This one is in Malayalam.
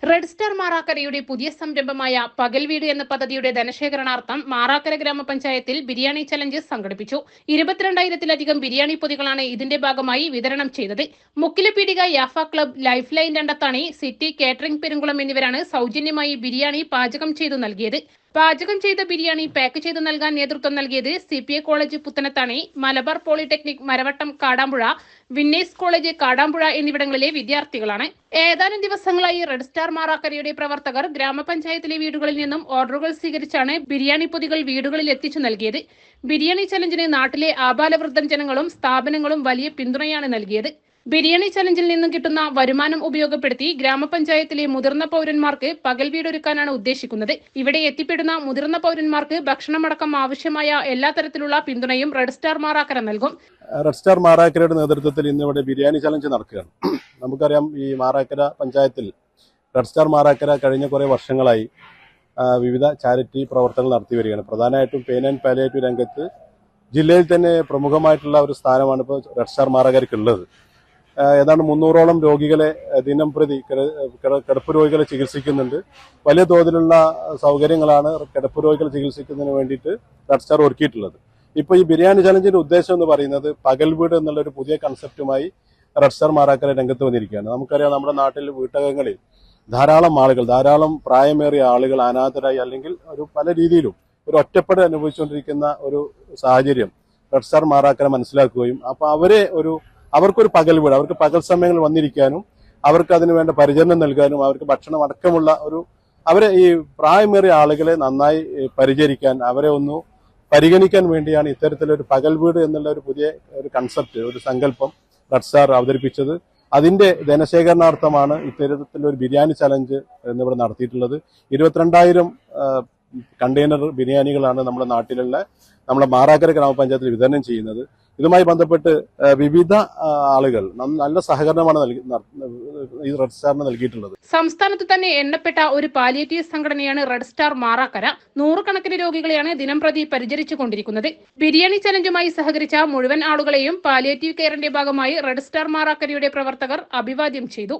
റെഡ് സ്റ്റാർ മാറാക്കരയുടെ പുതിയ സംരംഭമായ പകൽ വീട് എന്ന പദ്ധതിയുടെ ധനശേഖരണാർത്ഥം മാറാക്കര ഗ്രാമപഞ്ചായത്തിൽ ബിരിയാണി ചലഞ്ച് സംഘടിപ്പിച്ചു. 22,000-ലധികം ബിരിയാണി പൊതികളാണ് ഇതിന്റെ ഭാഗമായി വിതരണം ചെയ്തത്. മുക്കിലെ പീടിക Jaffa club, life line Randathani, city catering Perunkulam എന്നിവരാണ് സൗജന്യമായി ബിരിയാണി പാചകം ചെയ്തു നൽകിയത്. പാചകം ചെയ്ത ബിരിയാണി പാക്ക് ചെയ്ത് നൽകാൻ നേതൃത്വം നൽകിയത് CPA college Puthanathani, Malabar polytechnic Maravattam Kadampuzha, winners college Kadampuzha എന്നിവിടങ്ങളിലെ വിദ്യാർത്ഥികളാണ്. ഏതാനും ദിവസങ്ങളായി റെഡ് സ്റ്റാർ മാറാക്കരയുടെ പ്രവർത്തകർ ഗ്രാമപഞ്ചായത്തിലെ വീടുകളിൽ നിന്നും ഓർഡറുകൾ സ്വീകരിച്ചാണ് ബിരിയാണി പൊതികൾ വീടുകളിൽ എത്തിച്ചു നൽകിയത്. ബിരിയാണി ചലഞ്ചിന് നാട്ടിലെ ആബാലവൃദ്ധം ജനങ്ങളും സ്ഥാപനങ്ങളും വലിയ പിന്തുണയാണ് നൽകിയത്. ബിരിയാണി ചലഞ്ചിൽ നിന്നും കിട്ടുന്ന വരുമാനം ഉപയോഗപ്പെടുത്തി ഗ്രാമപഞ്ചായത്തിലെ മുതിർന്ന പൗരന്മാർക്ക് പകൽ വീടൊരുക്കാനാണ് ഉദ്ദേശിക്കുന്നത്. ഇവിടെ എത്തിപ്പെടുന്ന മുതിർന്ന പൗരന്മാർക്ക് ഭക്ഷണമടക്കം ആവശ്യമായ എല്ലാ തരത്തിലുള്ള പിന്തുണയും റെഡ് സ്റ്റാർ മാറാക്കര നൽകും. റെഡ് സ്റ്റാർ മാറാക്കരയുടെ നേതൃത്വത്തിൽ ഇന്ന് ഇവിടെ ബിരിയാണി ചലഞ്ച് നടക്കുകയാണ്. നമുക്കറിയാം, ഈ മാറാക്കര പഞ്ചായത്തിൽ റെഡ് സ്റ്റാർ മാറാക്കര കഴിഞ്ഞ കുറേ വർഷങ്ങളായി വിവിധ ചാരിറ്റി പ്രവർത്തനങ്ങൾ നടത്തി വരികയാണ്. പ്രധാനമായിട്ടും പെയിൻ ആൻഡ് പാലിയേറ്റീവ് രംഗത്ത് ജില്ലയിൽ തന്നെ പ്രമുഖമായിട്ടുള്ള ഒരു സ്ഥാനമാണ് ഇപ്പോൾ റെഡ് സ്റ്റാർ മാറാക്കരയ്ക്കുള്ളത്. ഏതാണ്ട് 300ഓളം രോഗികളെ ദിനം പ്രതി കിടപ്പ് രോഗികളെ ചികിത്സിക്കുന്നുണ്ട്. വലിയ തോതിലുള്ള സൗകര്യങ്ങളാണ് കിടപ്പ് രോഗികളെ ചികിത്സിക്കുന്നതിന് വേണ്ടിയിട്ട് റെഡ് സ്റ്റാർ ഒരുക്കിയിട്ടുള്ളത്. ഇപ്പോൾ ഈ ബിരിയാണി ചലഞ്ചിന്റെ ഉദ്ദേശം എന്ന് പറയുന്നത് പകൽ വീട് എന്നുള്ളൊരു പുതിയ കൺസെപ്റ്റുമായി റെഡ് സ്റ്റാർ മാറാക്കര രംഗത്ത് വന്നിരിക്കുകയാണ്. നമുക്കറിയാം, നമ്മുടെ നാട്ടിൽ വീട്ടകങ്ങളിൽ ധാരാളം പ്രായമേറിയ ആളുകൾ അനാഥരായി അല്ലെങ്കിൽ പല രീതിയിലും ഒരു ഒറ്റപ്പെടൽ അനുഭവിച്ചുകൊണ്ടിരിക്കുന്ന ഒരു സാഹചര്യം റെഡ് സ്റ്റാർ മാറാക്കര മനസ്സിലാക്കുകയും അപ്പോൾ അവർക്കൊരു പകൽ വീട്, അവർക്ക് പകൽ സമയങ്ങളിൽ വന്നിരിക്കാനും അവർക്ക് അതിനു വേണ്ട പരിചരണം നൽകാനും അവർക്ക് ഭക്ഷണം അടക്കമുള്ള അവരെ ഈ പ്രായമേറിയ ആളുകളെ നന്നായി പരിചരിക്കാൻ, അവരെ ഒന്ന് പരിഗണിക്കാൻ വേണ്ടിയാണ് ഇത്തരത്തിലൊരു പകൽ വീട് എന്നുള്ള ഒരു പുതിയ ഒരു കൺസെപ്റ്റ്, ഒരു സങ്കല്പം റെഡ് സ്റ്റാർ അവതരിപ്പിച്ചത്. അതിന്റെ ധനശേഖരണാർത്ഥമാണ് ഇത്തരത്തിലൊരു ബിരിയാണി ചലഞ്ച് എന്നിവിടെ നടത്തിയിട്ടുള്ളത്. 22,000 കണ്ടെയ്നർ ബിരിയാണികളാണ് നമ്മുടെ മാറാക്കര ഗ്രാമപഞ്ചായത്തിൽ വിതരണം ചെയ്യുന്നത്. ഇതുമായി ബന്ധപ്പെട്ട് വിവിധ ആളുകൾ നല്ല സഹകരണമാണ് ഈ റെഡ് സ്റ്റാറിന് നൽകിയിട്ടുള്ളത്. സംസ്ഥാനത്ത് തന്നെ എണ്ണപ്പെട്ട ഒരു പാലിയേറ്റീവ് സംഘടനയാണ് റെഡ് സ്റ്റാർ മാറാക്കര. 100 കണക്കിന് രോഗികളെയാണ് ദിനംപ്രതി പരിചരിച്ചുകൊണ്ടിരിക്കുന്നത്. ബിരിയാണി ചലഞ്ചുമായി സഹകരിച്ച മുഴുവൻ ആളുകളെയും പാലിയേറ്റീവ് കെയറിന്റെ ഭാഗമായി റെഡ് സ്റ്റാർ മാറാക്കരയുടെ പ്രവർത്തകർ അഭിവാദ്യം ചെയ്തു.